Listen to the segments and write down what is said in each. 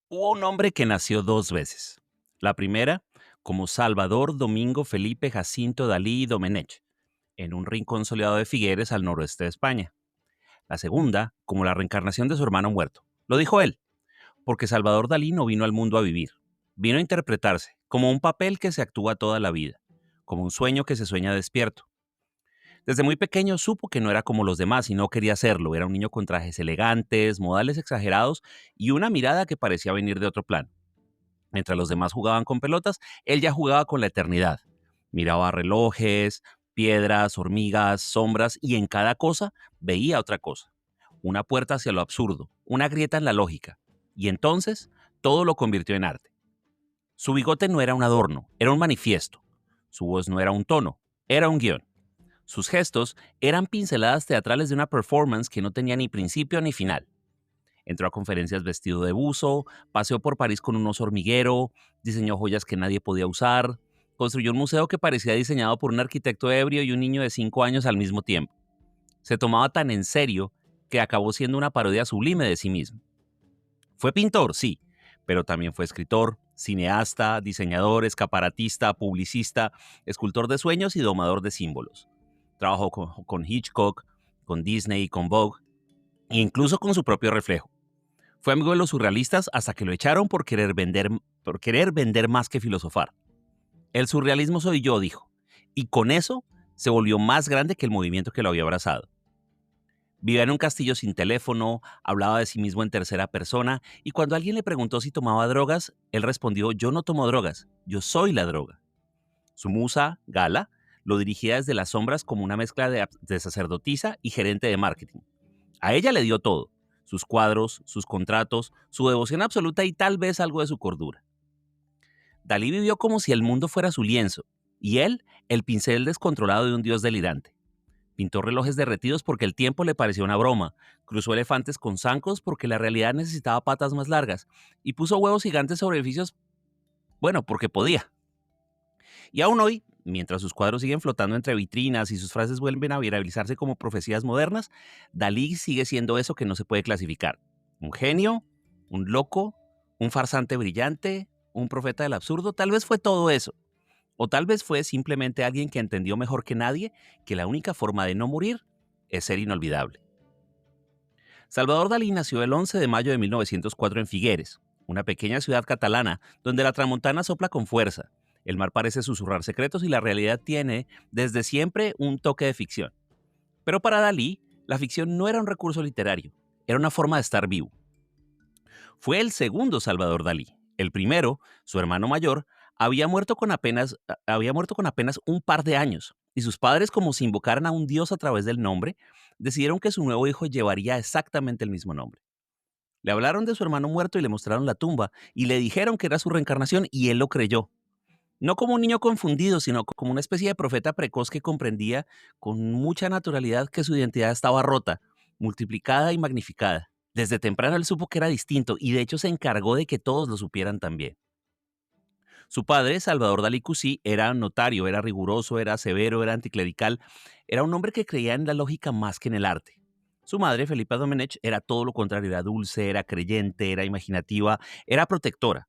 Hubo un hombre que nació dos veces. La primera, como Salvador Domingo Felipe Jacinto Dalí Domenech, en un rincón soleado de Figueres al noroeste de España. La segunda, como la reencarnación de su hermano muerto. Lo dijo él, porque Salvador Dalí no vino al mundo a vivir. Vino a interpretarse, como un papel que se actúa toda la vida, como un sueño que se sueña despierto. Desde muy pequeño supo que no era como los demás y no quería serlo. Era un niño con trajes elegantes, modales exagerados y una mirada que parecía venir de otro plano. Mientras los demás jugaban con pelotas, él ya jugaba con la eternidad. Miraba relojes, piedras, hormigas, sombras y en cada cosa veía otra cosa. Una puerta hacia lo absurdo, una grieta en la lógica. Y entonces todo lo convirtió en arte. Su bigote no era un adorno, era un manifiesto. Su voz no era un tono, era un guión. Sus gestos eran pinceladas teatrales de una performance que no tenía ni principio ni final. Entró a conferencias vestido de buzo, paseó por París con un oso hormiguero, diseñó joyas que nadie podía usar, construyó un museo que parecía diseñado por un arquitecto ebrio y un niño de 5 años al mismo tiempo. Se tomaba tan en serio que acabó siendo una parodia sublime de sí mismo. Fue pintor, sí, pero también fue escritor, cineasta, diseñador, escaparatista, publicista, escultor de sueños y domador de símbolos. Trabajó con Hitchcock, con Disney, con Vogue e incluso con su propio reflejo. Fue amigo de los surrealistas hasta que lo echaron por querer vender más que filosofar. El surrealismo soy yo, dijo, y con eso se volvió más grande que el movimiento que lo había abrazado. Vivía en un castillo sin teléfono, hablaba de sí mismo en tercera persona, y cuando alguien le preguntó si tomaba drogas, él respondió: yo no tomo drogas, yo soy la droga. Su musa, Gala, lo dirigía desde las sombras como una mezcla de sacerdotisa y gerente de marketing. A ella le dio todo: sus cuadros, sus contratos, su devoción absoluta y tal vez algo de su cordura. Dalí vivió como si el mundo fuera su lienzo, y él, el pincel descontrolado de un dios delirante. Pintó relojes derretidos porque el tiempo le pareció una broma, cruzó elefantes con zancos porque la realidad necesitaba patas más largas, y puso huevos gigantes sobre edificios, bueno, porque podía. Y aún hoy, mientras sus cuadros siguen flotando entre vitrinas y sus frases vuelven a viralizarse como profecías modernas, Dalí sigue siendo eso que no se puede clasificar: un genio, un loco, un farsante brillante, un profeta del absurdo. Tal vez fue todo eso, o tal vez fue simplemente alguien que entendió mejor que nadie que la única forma de no morir es ser inolvidable. Salvador Dalí nació el 11 de mayo de 1904 en Figueres, una pequeña ciudad catalana donde la tramontana sopla con fuerza, el mar parece susurrar secretos y la realidad tiene, desde siempre, un toque de ficción. Pero para Dalí, la ficción no era un recurso literario, era una forma de estar vivo. Fue el segundo Salvador Dalí. El primero, su hermano mayor, había muerto con apenas un par de años, y sus padres, como si invocaran a un dios a través del nombre, decidieron que su nuevo hijo llevaría exactamente el mismo nombre. Le hablaron de su hermano muerto y le mostraron la tumba, y le dijeron que era su reencarnación, y él lo creyó. No como un niño confundido, sino como una especie de profeta precoz que comprendía con mucha naturalidad que su identidad estaba rota, multiplicada y magnificada. Desde temprano él supo que era distinto y de hecho se encargó de que todos lo supieran también. Su padre, Salvador Dalí Cusí, era notario, era riguroso, era severo, era anticlerical, era un hombre que creía en la lógica más que en el arte. Su madre, Felipa Domenech, era todo lo contrario: era dulce, era creyente, era imaginativa, era protectora.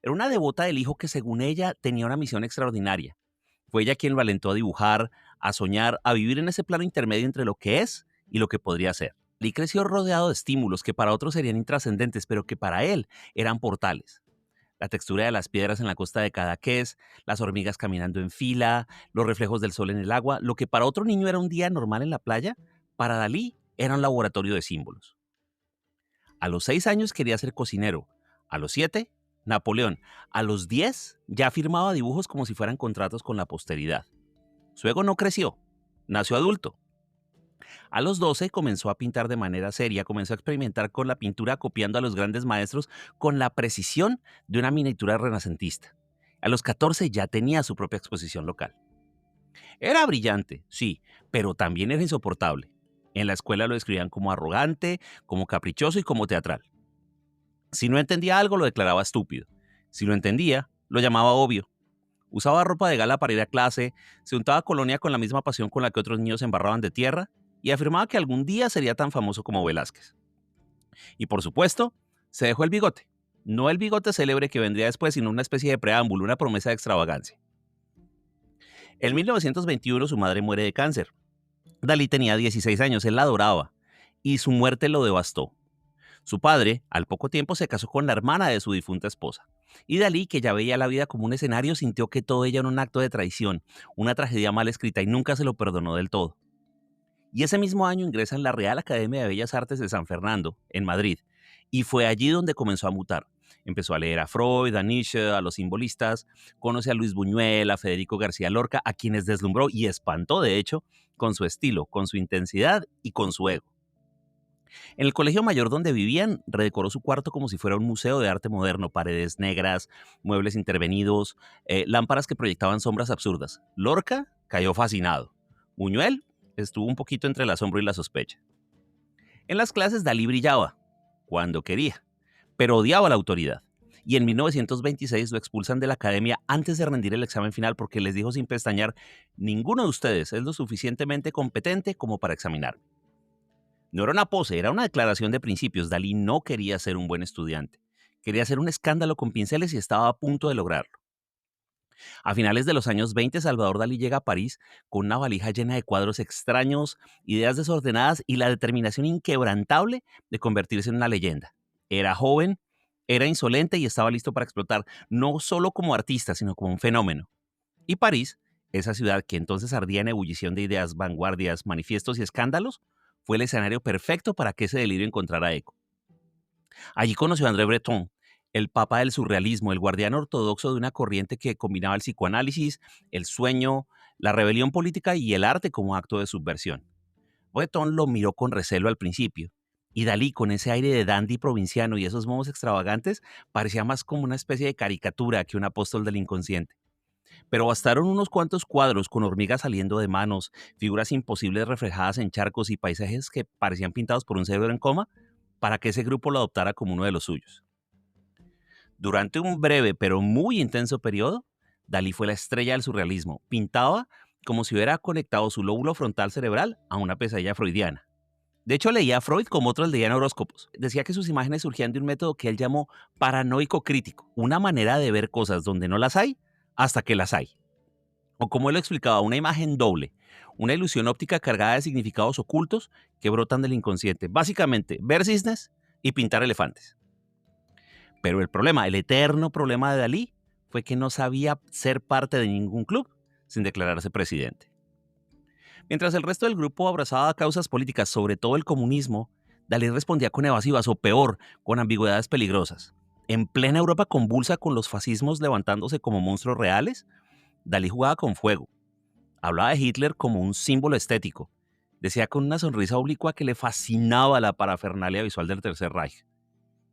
Era una devota del hijo que, según ella, tenía una misión extraordinaria. Fue ella quien lo alentó a dibujar, a soñar, a vivir en ese plano intermedio entre lo que es y lo que podría ser. Lee creció rodeado de estímulos que para otros serían intrascendentes, pero que para él eran portales. La textura de las piedras en la costa de Cadaqués, las hormigas caminando en fila, los reflejos del sol en el agua, lo que para otro niño era un día normal en la playa, para Dalí era un laboratorio de símbolos. A los 6 años quería ser cocinero, a los 7, Napoleón, a los 10 ya firmaba dibujos como si fueran contratos con la posteridad. Su ego no creció, nació adulto. A los 12 comenzó a pintar de manera seria, comenzó a experimentar con la pintura copiando a los grandes maestros con la precisión de una miniatura renacentista. A los 14 ya tenía su propia exposición local. Era brillante, sí, pero también era insoportable. En la escuela lo describían como arrogante, como caprichoso y como teatral. Si no entendía algo, lo declaraba estúpido. Si lo entendía, lo llamaba obvio. Usaba ropa de gala para ir a clase, se untaba colonia con la misma pasión con la que otros niños se embarraban de tierra y afirmaba que algún día sería tan famoso como Velázquez. Y por supuesto, se dejó el bigote. No el bigote célebre que vendría después, sino una especie de preámbulo, una promesa de extravagancia. En 1921 su madre muere de cáncer. Dalí tenía 16 años, él la adoraba, y su muerte lo devastó. Su padre, al poco tiempo, se casó con la hermana de su difunta esposa. Y Dalí, que ya veía la vida como un escenario, sintió que todo ello era un acto de traición, una tragedia mal escrita, y nunca se lo perdonó del todo. Y ese mismo año ingresa en la Real Academia de Bellas Artes de San Fernando, en Madrid, y fue allí donde comenzó a mutar. Empezó a leer a Freud, a Nietzsche, a los simbolistas, conoce a Luis Buñuel, a Federico García Lorca, a quienes deslumbró y espantó, de hecho, con su estilo, con su intensidad y con su ego. En el colegio mayor donde vivían, redecoró su cuarto como si fuera un museo de arte moderno, paredes negras, muebles intervenidos, lámparas que proyectaban sombras absurdas. Lorca cayó fascinado. Buñuel estuvo un poquito entre el asombro y la sospecha. En las clases Dalí brillaba, cuando quería, pero odiaba la autoridad. Y en 1926 lo expulsan de la academia antes de rendir el examen final porque les dijo sin pestañear: ninguno de ustedes es lo suficientemente competente como para examinar. No era una pose, era una declaración de principios. Dalí no quería ser un buen estudiante. Quería hacer un escándalo con pinceles y estaba a punto de lograrlo. A finales de los años 20, Salvador Dalí llega a París con una valija llena de cuadros extraños, ideas desordenadas y la determinación inquebrantable de convertirse en una leyenda. Era joven, era insolente y estaba listo para explotar, no solo como artista, sino como un fenómeno. Y París, esa ciudad que entonces ardía en ebullición de ideas, vanguardias, manifiestos y escándalos, fue el escenario perfecto para que ese delirio encontrara eco. Allí conoció a André Breton, el papa del surrealismo, el guardián ortodoxo de una corriente que combinaba el psicoanálisis, el sueño, la rebelión política y el arte como acto de subversión. Breton lo miró con recelo al principio, y Dalí, con ese aire de dandy provinciano y esos modos extravagantes, parecía más como una especie de caricatura que un apóstol del inconsciente. Pero bastaron unos cuantos cuadros con hormigas saliendo de manos, figuras imposibles reflejadas en charcos y paisajes que parecían pintados por un cerebro en coma, para que ese grupo lo adoptara como uno de los suyos. Durante un breve pero muy intenso periodo, Dalí fue la estrella del surrealismo. Pintaba como si hubiera conectado su lóbulo frontal cerebral a una pesadilla freudiana. De hecho, leía a Freud como otros leían horóscopos. Decía que sus imágenes surgían de un método que él llamó paranoico crítico, una manera de ver cosas donde no las hay hasta que las hay. O como él lo explicaba, una imagen doble, una ilusión óptica cargada de significados ocultos que brotan del inconsciente. Básicamente, ver cisnes y pintar elefantes. Pero el problema, el eterno problema de Dalí, fue que no sabía ser parte de ningún club sin declararse presidente. Mientras el resto del grupo abrazaba causas políticas, sobre todo el comunismo, Dalí respondía con evasivas o peor, con ambigüedades peligrosas. En plena Europa convulsa con los fascismos levantándose como monstruos reales, Dalí jugaba con fuego. Hablaba de Hitler como un símbolo estético. Decía con una sonrisa oblicua que le fascinaba la parafernalia visual del Tercer Reich.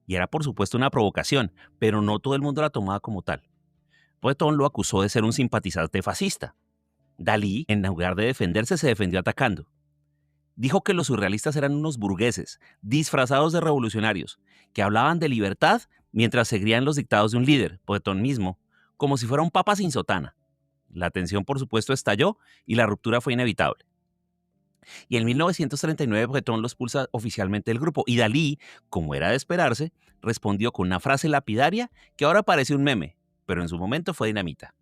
Y era por supuesto una provocación, pero no todo el mundo la tomaba como tal. Breton lo acusó de ser un simpatizante fascista. Dalí, en lugar de defenderse, se defendió atacando. Dijo que los surrealistas eran unos burgueses, disfrazados de revolucionarios, que hablaban de libertad mientras seguían los dictados de un líder, Breton mismo, como si fuera un papa sin sotana. La tensión, por supuesto, estalló y la ruptura fue inevitable. Y en 1939 Breton los expulsa oficialmente del grupo y Dalí, como era de esperarse, respondió con una frase lapidaria que ahora parece un meme, pero en su momento fue dinamita.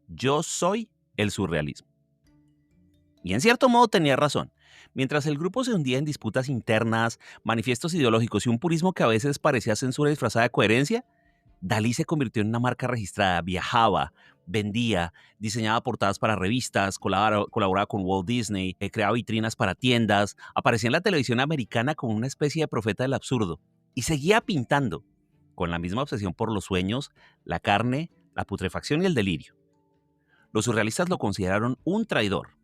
Yo soy el surrealismo. Y en cierto modo tenía razón. Mientras el grupo se hundía en disputas internas, manifiestos ideológicos y un purismo que a veces parecía censura disfrazada de coherencia, Dalí se convirtió en una marca registrada, viajaba, vendía, diseñaba portadas para revistas, colaboraba con Walt Disney, creaba vitrinas para tiendas, aparecía en la televisión americana como una especie de profeta del absurdo y seguía pintando, con la misma obsesión por los sueños, la carne, la putrefacción y el delirio. Los surrealistas lo consideraron un traidor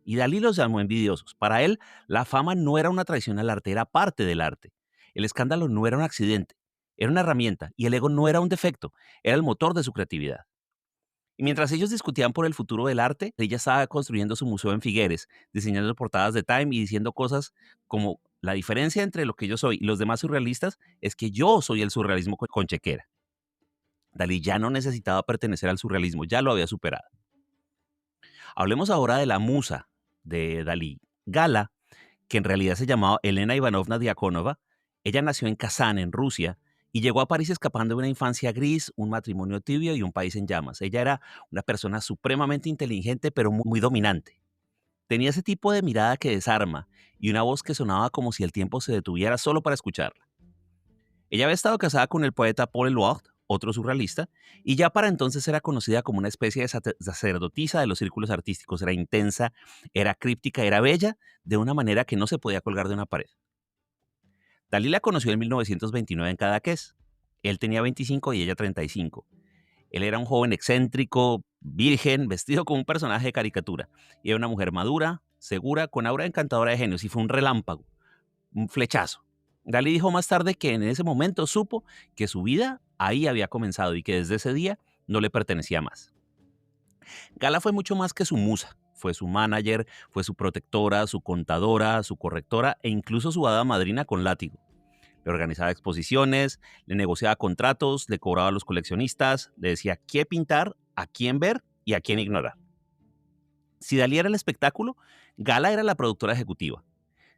y Dalí los llamó envidiosos. Para él, la fama no era una traición al arte, era parte del arte. El escándalo no era un accidente, era una herramienta y el ego no era un defecto, era el motor de su creatividad. Y mientras ellos discutían por el futuro del arte, ella estaba construyendo su museo en Figueres, diseñando portadas de Time y diciendo cosas como: la diferencia entre lo que yo soy y los demás surrealistas es que yo soy el surrealismo con chequera. Dalí ya no necesitaba pertenecer al surrealismo, ya lo había superado. Hablemos ahora de la musa de Dalí, Gala, que en realidad se llamaba Elena Ivanovna Diakonova. Ella nació en Kazán, en Rusia, y llegó a París escapando de una infancia gris, un matrimonio tibio y un país en llamas. Ella era una persona supremamente inteligente, pero muy dominante. Tenía ese tipo de mirada que desarma y una voz que sonaba como si el tiempo se detuviera solo para escucharla. Ella había estado casada con el poeta Paul Eluard, otro surrealista, y ya para entonces era conocida como una especie de sacerdotisa de los círculos artísticos. Era intensa, era críptica, era bella, de una manera que no se podía colgar de una pared. Dalí la conoció en 1929 en Cadaqués. Él tenía 25 y ella 35. Él era un joven excéntrico, virgen, vestido como un personaje de caricatura. Y era una mujer madura, segura, con aura encantadora de genios. Y fue un relámpago, un flechazo. Dalí dijo más tarde que en ese momento supo que su vida ahí había comenzado y que desde ese día no le pertenecía más. Gala fue mucho más que su musa. Fue su manager, fue su protectora, su contadora, su correctora e incluso su hada madrina con látigo. Le organizaba exposiciones, le negociaba contratos, le cobraba a los coleccionistas, le decía qué pintar, a quién ver y a quién ignorar. Si Dalí era el espectáculo, Gala era la productora ejecutiva.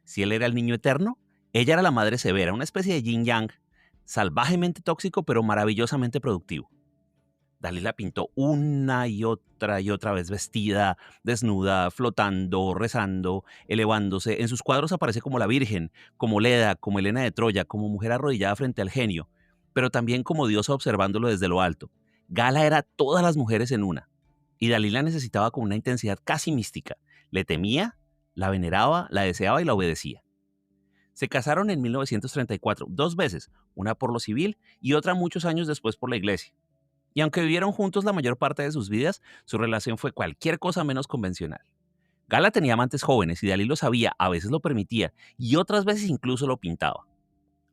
Si él era el niño eterno, ella era la madre severa, una especie de yin-yang, salvajemente tóxico pero maravillosamente productivo. Dalí la pintó una y otra vez vestida, desnuda, flotando, rezando, elevándose. En sus cuadros aparece como la Virgen, como Leda, como Helena de Troya, como mujer arrodillada frente al genio, pero también como diosa observándolo desde lo alto. Gala era todas las mujeres en una, y Dalí la necesitaba con una intensidad casi mística. Le temía, la veneraba, la deseaba y la obedecía. Se casaron en 1934, 2 veces, una por lo civil y otra muchos años después por la iglesia. Y aunque vivieron juntos la mayor parte de sus vidas, su relación fue cualquier cosa menos convencional. Gala tenía amantes jóvenes y Dalí lo sabía, a veces lo permitía y otras veces incluso lo pintaba.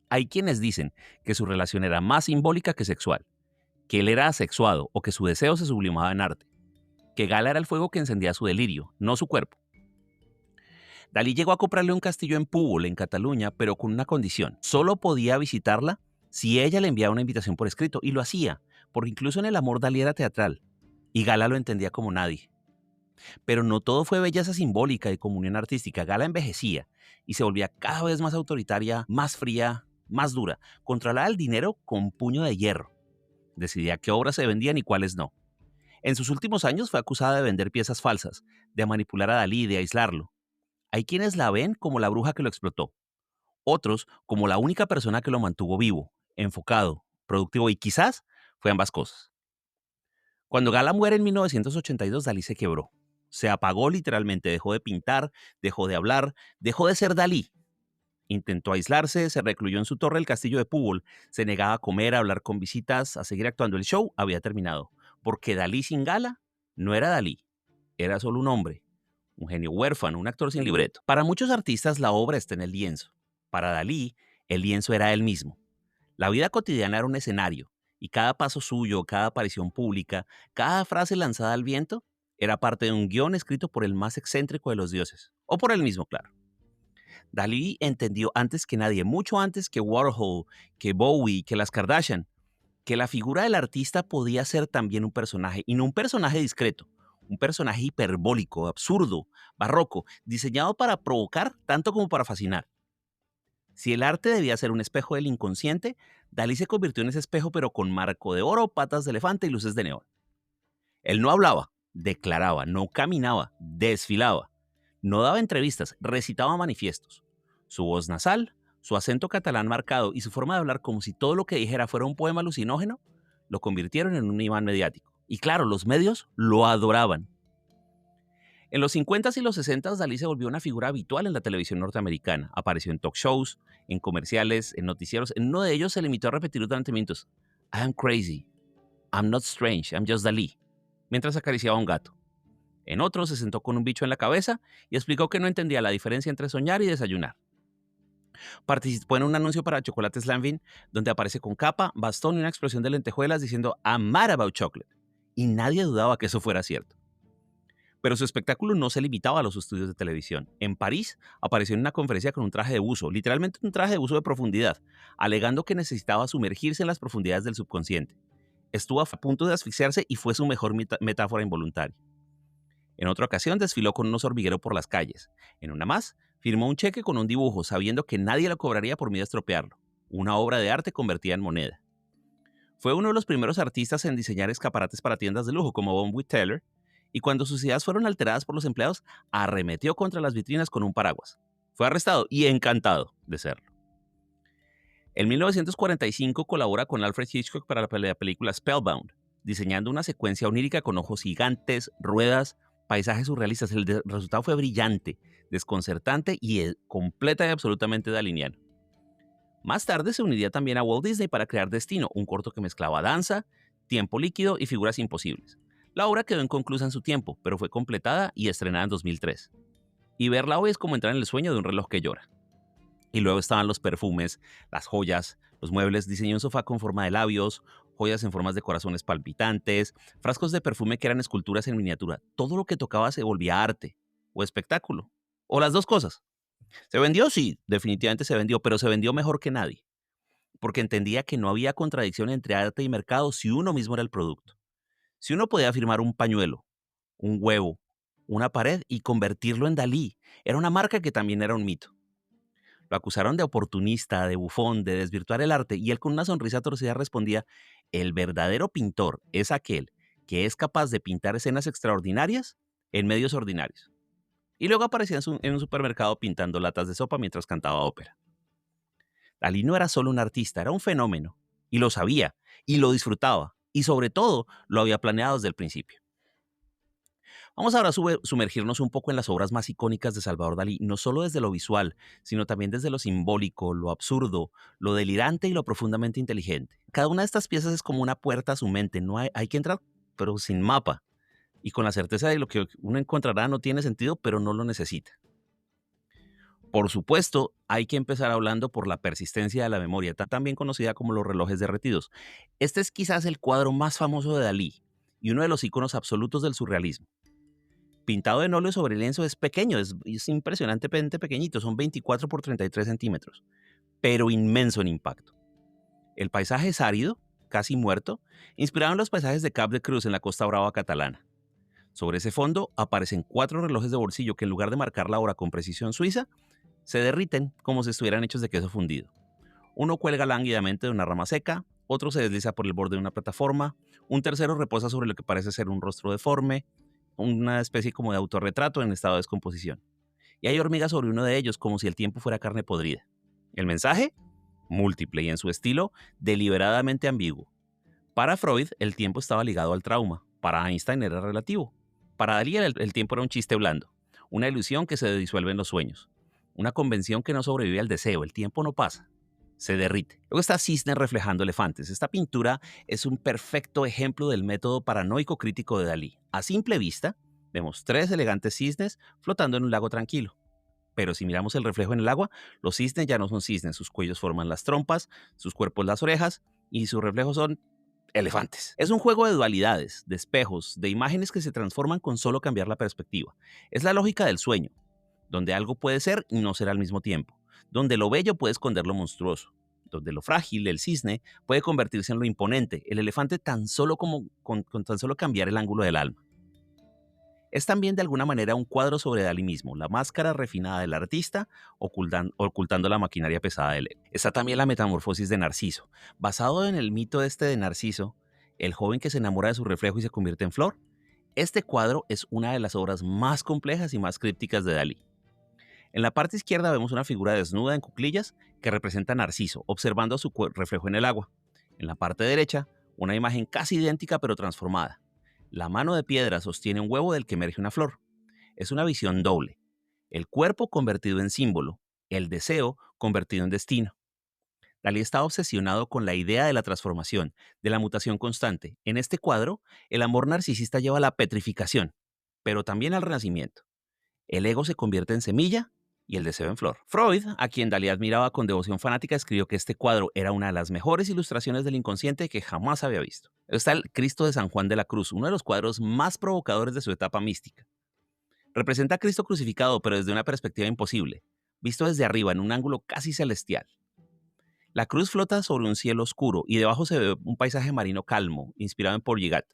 Hay quienes dicen que su relación era más simbólica que sexual, que él era asexuado o que su deseo se sublimaba en arte, que Gala era el fuego que encendía su delirio, no su cuerpo. Dalí llegó a comprarle un castillo en Púbol, en Cataluña, pero con una condición. Solo podía visitarla si ella le enviaba una invitación por escrito, y lo hacía, porque incluso en el amor Dalí era teatral, y Gala lo entendía como nadie. Pero no todo fue belleza simbólica y comunión artística. Gala envejecía y se volvía cada vez más autoritaria, más fría, más dura. Controlaba el dinero con puño de hierro. Decidía qué obras se vendían y cuáles no. En sus últimos años fue acusada de vender piezas falsas, de manipular a Dalí, de aislarlo. Hay quienes la ven como la bruja que lo explotó, otros como la única persona que lo mantuvo vivo, enfocado, productivo y quizás fue ambas cosas. Cuando Gala muere en 1982, Dalí se quebró. Se apagó literalmente, dejó de pintar, dejó de hablar, dejó de ser Dalí. Intentó aislarse, se recluyó en su torre, el castillo de Púbol, se negaba a comer, a hablar con visitas, a seguir actuando. El show había terminado, porque Dalí sin Gala no era Dalí, era solo un hombre, un genio huérfano, un actor sin libreto. Para muchos artistas la obra está en el lienzo. Para Dalí, el lienzo era él mismo. La vida cotidiana era un escenario, y cada paso suyo, cada aparición pública, cada frase lanzada al viento, era parte de un guión escrito por el más excéntrico de los dioses, o por él mismo, claro. Dalí entendió antes que nadie, mucho antes que Warhol, que Bowie, que las Kardashian, que la figura del artista podía ser también un personaje, y no un personaje discreto, un personaje hiperbólico, absurdo, barroco, diseñado para provocar tanto como para fascinar. Si el arte debía ser un espejo del inconsciente, Dalí se convirtió en ese espejo pero con marco de oro, patas de elefante y luces de neón. Él no hablaba, declaraba, no caminaba, desfilaba, no daba entrevistas, recitaba manifiestos. Su voz nasal, su acento catalán marcado y su forma de hablar como si todo lo que dijera fuera un poema alucinógeno, lo convirtieron en un imán mediático. Y claro, los medios lo adoraban. En los 50s y los 60s, Dalí se volvió una figura habitual en la televisión norteamericana. Apareció en talk shows, en comerciales, en noticieros. En uno de ellos se limitó a repetir durante minutos: I am crazy, I'm not strange, I'm just Dalí, mientras acariciaba a un gato. En otro se sentó con un bicho en la cabeza y explicó que no entendía la diferencia entre soñar y desayunar. Participó en un anuncio para Chocolates Slanvin, donde aparece con capa, bastón y una explosión de lentejuelas diciendo I'm mad about chocolate. Y nadie dudaba que eso fuera cierto. Pero su espectáculo no se limitaba a los estudios de televisión. En París apareció en una conferencia con un traje de buzo, literalmente un traje de buzo de profundidad, alegando que necesitaba sumergirse en las profundidades del subconsciente. Estuvo a punto de asfixiarse y fue su mejor metáfora involuntaria. En otra ocasión desfiló con un oso hormiguero por las calles. En una más, firmó un cheque con un dibujo, sabiendo que nadie lo cobraría por miedo a estropearlo. una obra de arte convertida en moneda. Fue uno de los primeros artistas en diseñar escaparates para tiendas de lujo como Bonwit Teller, y cuando sus ideas fueron alteradas por los empleados, arremetió contra las vitrinas con un paraguas. Fue arrestado y encantado de serlo. En 1945 colabora con Alfred Hitchcock para la película Spellbound, diseñando una secuencia onírica con ojos gigantes, ruedas, paisajes surrealistas. El resultado fue brillante, desconcertante y completa y absolutamente daliniano. Más tarde se uniría también a Walt Disney para crear Destino, un corto que mezclaba danza, tiempo líquido y figuras imposibles. La obra quedó inconclusa en su tiempo, pero fue completada y estrenada en 2003. Y verla hoy es como entrar en el sueño de un reloj que llora. Y luego estaban los perfumes, las joyas, los muebles, diseñó un sofá con forma de labios, joyas en formas de corazones palpitantes, frascos de perfume que eran esculturas en miniatura. Todo lo que tocaba se volvía arte o espectáculo, o las dos cosas. ¿Se vendió? Sí, definitivamente se vendió, pero se vendió mejor que nadie, porque entendía que no había contradicción entre arte y mercado si uno mismo era el producto. Si uno podía firmar un pañuelo, un huevo, una pared y convertirlo en Dalí, era una marca que también era un mito. Lo acusaron de oportunista, de bufón, de desvirtuar el arte, y él con una sonrisa torcida respondía: el verdadero pintor es aquel que es capaz de pintar escenas extraordinarias en medios ordinarios. Y luego aparecía en un supermercado pintando latas de sopa mientras cantaba ópera. Dalí no era solo un artista, era un fenómeno, y lo sabía, y lo disfrutaba, y sobre todo lo había planeado desde el principio. Vamos ahora a sumergirnos un poco en las obras más icónicas de Salvador Dalí, no solo desde lo visual, sino también desde lo simbólico, lo absurdo, lo delirante y lo profundamente inteligente. Cada una de estas piezas es como una puerta a su mente, no hay que entrar, pero sin mapa, y con la certeza de lo que uno encontrará no tiene sentido, pero no lo necesita. Por supuesto, hay que empezar hablando por la persistencia de la memoria, también conocida como los relojes derretidos. Este es quizás el cuadro más famoso de Dalí y uno de los iconos absolutos del surrealismo. Pintado en óleo sobre lienzo es pequeño, es impresionantemente pequeñito, son 24 por 33 centímetros, pero inmenso en impacto. El paisaje es árido, casi muerto, inspirado en los paisajes de Cap de Cruz en la Costa Brava catalana. Sobre ese fondo aparecen 4 relojes de bolsillo que en lugar de marcar la hora con precisión suiza, se derriten como si estuvieran hechos de queso fundido. Uno cuelga lánguidamente de una rama seca, otro se desliza por el borde de una plataforma, un tercero reposa sobre lo que parece ser un rostro deforme, una especie como de autorretrato en estado de descomposición. Y hay hormigas sobre uno de ellos como si el tiempo fuera carne podrida. El mensaje, múltiple y en su estilo deliberadamente ambiguo. Para Freud, el tiempo estaba ligado al trauma. Para Einstein era relativo. Para Dalí el tiempo era un chiste blando, una ilusión que se disuelve en los sueños, una convención que no sobrevive al deseo. El tiempo no pasa, se derrite. Luego está Cisne reflejando elefantes. Esta pintura es un perfecto ejemplo del método paranoico crítico de Dalí. A simple vista, vemos 3 elegantes cisnes flotando en un lago tranquilo. Pero si miramos el reflejo en el agua, los cisnes ya no son cisnes. Sus cuellos forman las trompas, sus cuerpos las orejas y sus reflejos son elefantes. Es un juego de dualidades, de espejos, de imágenes que se transforman con solo cambiar la perspectiva. Es la lógica del sueño, donde algo puede ser y no ser al mismo tiempo, donde lo bello puede esconder lo monstruoso, donde lo frágil, el cisne, puede convertirse en lo imponente, el elefante tan solo con tan solo cambiar el ángulo del alma. Es también de alguna manera un cuadro sobre Dalí mismo, la máscara refinada del artista ocultando la maquinaria pesada del ego. Está también la metamorfosis de Narciso. Basado en el mito de Narciso, el joven que se enamora de su reflejo y se convierte en flor, este cuadro es una de las obras más complejas y más crípticas de Dalí. En la parte izquierda vemos una figura desnuda en cuclillas que representa a Narciso, observando su reflejo en el agua. En la parte derecha, una imagen casi idéntica pero transformada. La mano de piedra sostiene un huevo del que emerge una flor. Es una visión doble. El cuerpo convertido en símbolo, el deseo convertido en destino. Dalí está obsesionado con la idea de la transformación, de la mutación constante. En este cuadro, el amor narcisista lleva a la petrificación, pero también al renacimiento. El ego se convierte en semilla y el deseo en flor. Freud, a quien Dalí admiraba con devoción fanática, escribió que este cuadro era una de las mejores ilustraciones del inconsciente que jamás había visto. Está el Cristo de San Juan de la Cruz, uno de los cuadros más provocadores de su etapa mística. Representa a Cristo crucificado, pero desde una perspectiva imposible, visto desde arriba en un ángulo casi celestial. La cruz flota sobre un cielo oscuro y debajo se ve un paisaje marino calmo, inspirado en Paul Gigat.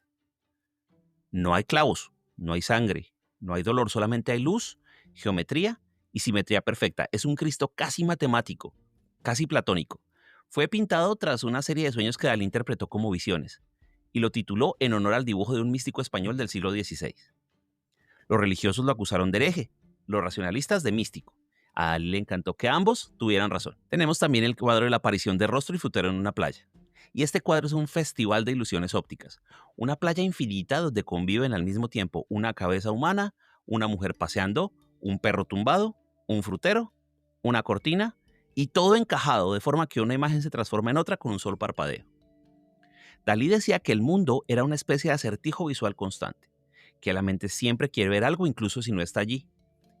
No hay clavos, no hay sangre, no hay dolor, solamente hay luz, geometría y simetría perfecta. Es un Cristo casi matemático, casi platónico. Fue pintado tras una serie de sueños que Dalí interpretó como visiones y lo tituló en honor al dibujo de un místico español del siglo XVI. Los religiosos lo acusaron de hereje, los racionalistas de místico. A Dalí le encantó que ambos tuvieran razón. Tenemos también el cuadro de la aparición de rostro y frutero en una playa. Y este cuadro es un festival de ilusiones ópticas. Una playa infinita donde conviven al mismo tiempo una cabeza humana, una mujer paseando, un perro tumbado, un frutero, una cortina y todo encajado de forma que una imagen se transforma en otra con un solo parpadeo. Dalí decía que el mundo era una especie de acertijo visual constante, que la mente siempre quiere ver algo incluso si no está allí,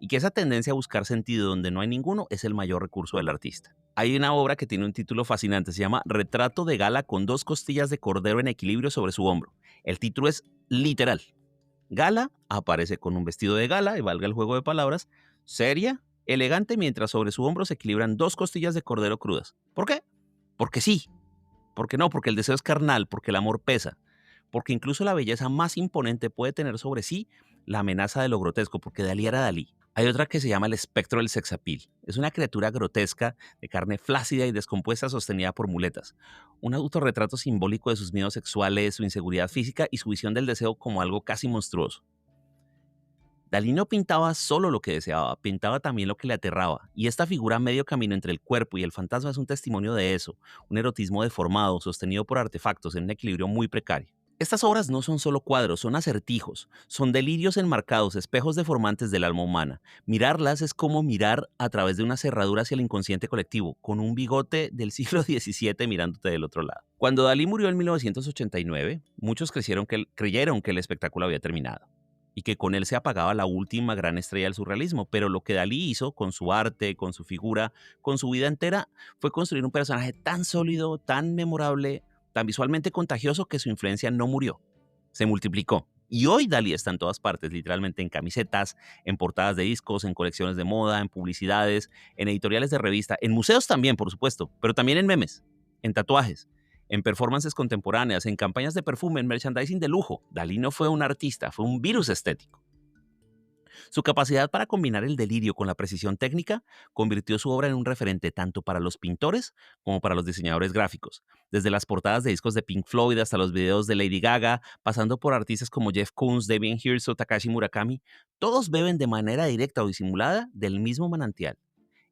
y que esa tendencia a buscar sentido donde no hay ninguno es el mayor recurso del artista. Hay una obra que tiene un título fascinante, se llama Retrato de Gala con dos costillas de cordero en equilibrio sobre su hombro. El título es literal. Gala aparece con un vestido de gala, y valga el juego de palabras, seria, elegante, mientras sobre su hombro se equilibran dos costillas de cordero crudas. ¿Por qué? Porque sí. Porque no, porque el deseo es carnal, porque el amor pesa, porque incluso la belleza más imponente puede tener sobre sí la amenaza de lo grotesco, porque Dalí era Dalí. Hay otra que se llama el espectro del sexapil. Es una criatura grotesca de carne flácida y descompuesta sostenida por muletas. Un autorretrato simbólico de sus miedos sexuales, su inseguridad física y su visión del deseo como algo casi monstruoso. Dalí no pintaba solo lo que deseaba, pintaba también lo que le aterraba, y esta figura a medio camino entre el cuerpo y el fantasma es un testimonio de eso, un erotismo deformado, sostenido por artefactos en un equilibrio muy precario. Estas obras no son solo cuadros, son acertijos, son delirios enmarcados, espejos deformantes del alma humana. Mirarlas es como mirar a través de una cerradura hacia el inconsciente colectivo, con un bigote del siglo XVII mirándote del otro lado. Cuando Dalí murió en 1989, muchos creyeron que el espectáculo había terminado y que con él se apagaba la última gran estrella del surrealismo, pero lo que Dalí hizo con su arte, con su figura, con su vida entera, fue construir un personaje tan sólido, tan memorable, tan visualmente contagioso que su influencia no murió, se multiplicó. Y hoy Dalí está en todas partes, literalmente en camisetas, en portadas de discos, en colecciones de moda, en publicidades, en editoriales de revista, en museos también, por supuesto, pero también en memes, en tatuajes, en performances contemporáneas, en campañas de perfume, en merchandising de lujo. Dalí no fue un artista, fue un virus estético. Su capacidad para combinar el delirio con la precisión técnica convirtió su obra en un referente tanto para los pintores como para los diseñadores gráficos. Desde las portadas de discos de Pink Floyd hasta los videos de Lady Gaga, pasando por artistas como Jeff Koons, Damien Hirst o Takashi Murakami, todos beben de manera directa o disimulada del mismo manantial,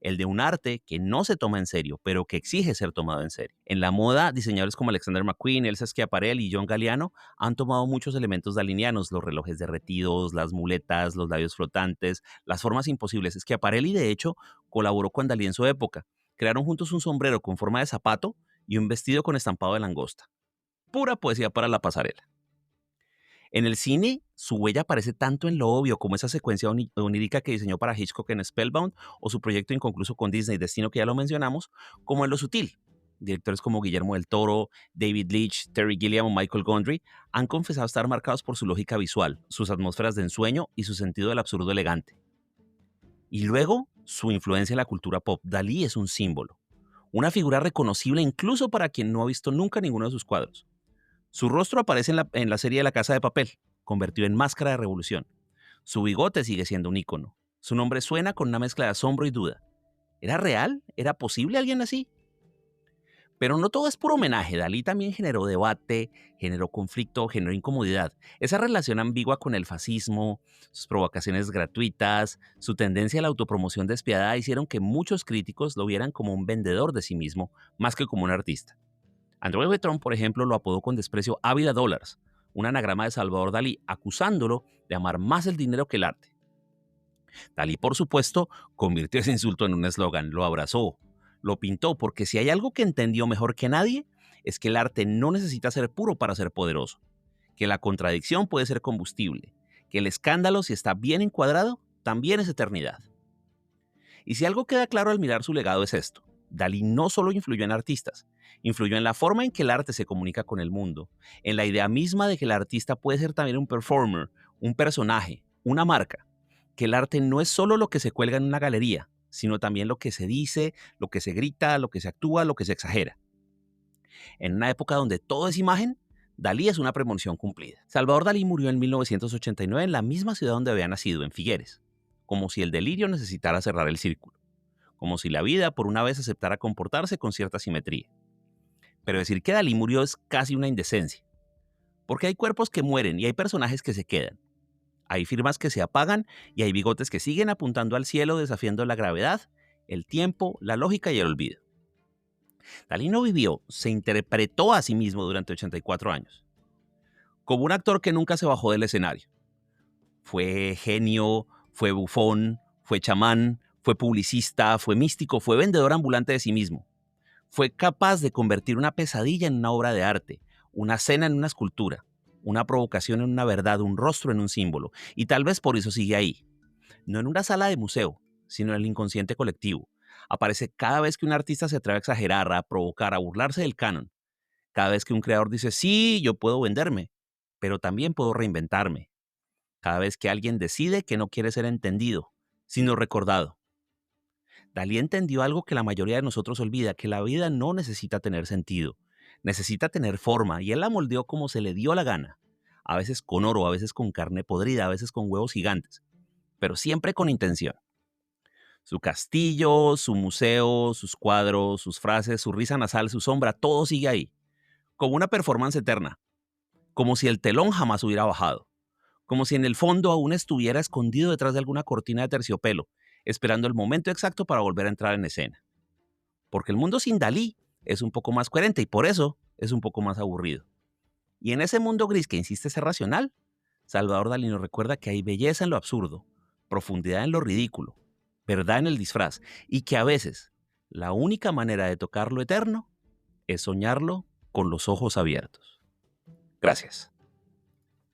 el de un arte que no se toma en serio, pero que exige ser tomado en serio. En la moda, diseñadores como Alexander McQueen, Elsa Schiaparelli y John Galliano han tomado muchos elementos dalinianos, los relojes derretidos, las muletas, los labios flotantes, las formas imposibles. Schiaparelli, de hecho, colaboró con Dalí en su época. Crearon juntos un sombrero con forma de zapato y un vestido con estampado de langosta. Pura poesía para la pasarela. En el cine, su huella aparece tanto en lo obvio como esa secuencia onírica que diseñó para Hitchcock en Spellbound o su proyecto inconcluso con Disney, Destino, que ya lo mencionamos, como en lo sutil. Directores como Guillermo del Toro, David Leitch, Terry Gilliam o Michael Gondry han confesado estar marcados por su lógica visual, sus atmósferas de ensueño y su sentido del absurdo elegante. Y luego, su influencia en la cultura pop. Dalí es un símbolo, una figura reconocible incluso para quien no ha visto nunca ninguno de sus cuadros. Su rostro aparece en la serie de La Casa de Papel, convertido en máscara de revolución. Su bigote sigue siendo un ícono. Su nombre suena con una mezcla de asombro y duda. ¿Era real? ¿Era posible alguien así? Pero no todo es puro homenaje. Dalí también generó debate, generó conflicto, generó incomodidad. Esa relación ambigua con el fascismo, sus provocaciones gratuitas, su tendencia a la autopromoción despiadada hicieron que muchos críticos lo vieran como un vendedor de sí mismo, más que como un artista. André Breton, por ejemplo, lo apodó con desprecio Ávila Dólares, un anagrama de Salvador Dalí, acusándolo de amar más el dinero que el arte. Dalí, por supuesto, convirtió ese insulto en un eslogan, lo abrazó, lo pintó, porque si hay algo que entendió mejor que nadie, es que el arte no necesita ser puro para ser poderoso, que la contradicción puede ser combustible, que el escándalo, si está bien encuadrado, también es eternidad. Y si algo queda claro al mirar su legado es esto: Dalí no solo influyó en artistas, influyó en la forma en que el arte se comunica con el mundo, en la idea misma de que el artista puede ser también un performer, un personaje, una marca, que el arte no es solo lo que se cuelga en una galería, sino también lo que se dice, lo que se grita, lo que se actúa, lo que se exagera. En una época donde todo es imagen, Dalí es una premonición cumplida. Salvador Dalí murió en 1989 en la misma ciudad donde había nacido, en Figueres, como si el delirio necesitara cerrar el círculo, como si la vida por una vez aceptara comportarse con cierta simetría. Pero decir que Dalí murió es casi una indecencia, porque hay cuerpos que mueren y hay personajes que se quedan. Hay firmas que se apagan y hay bigotes que siguen apuntando al cielo desafiando la gravedad, el tiempo, la lógica y el olvido. Dalí no vivió, se interpretó a sí mismo durante 84 años, como un actor que nunca se bajó del escenario. Fue genio, fue bufón, fue chamán, fue publicista, fue místico, fue vendedor ambulante de sí mismo. Fue capaz de convertir una pesadilla en una obra de arte, una cena en una escultura, una provocación en una verdad, un rostro en un símbolo. Y tal vez por eso sigue ahí. No en una sala de museo, sino en el inconsciente colectivo. Aparece cada vez que un artista se atreve a exagerar, a provocar, a burlarse del canon. Cada vez que un creador dice, sí, yo puedo venderme, pero también puedo reinventarme. Cada vez que alguien decide que no quiere ser entendido, sino recordado. Dalí entendió algo que la mayoría de nosotros olvida, que la vida no necesita tener sentido, necesita tener forma, y él la moldeó como se le dio la gana, a veces con oro, a veces con carne podrida, a veces con huevos gigantes, pero siempre con intención. Su castillo, su museo, sus cuadros, sus frases, su risa nasal, su sombra, todo sigue ahí, como una performance eterna, como si el telón jamás hubiera bajado, como si en el fondo aún estuviera escondido detrás de alguna cortina de terciopelo, esperando el momento exacto para volver a entrar en escena. Porque el mundo sin Dalí es un poco más coherente y por eso es un poco más aburrido. Y en ese mundo gris que insiste ser racional, Salvador Dalí nos recuerda que hay belleza en lo absurdo, profundidad en lo ridículo, verdad en el disfraz, y que a veces la única manera de tocar lo eterno es soñarlo con los ojos abiertos. Gracias.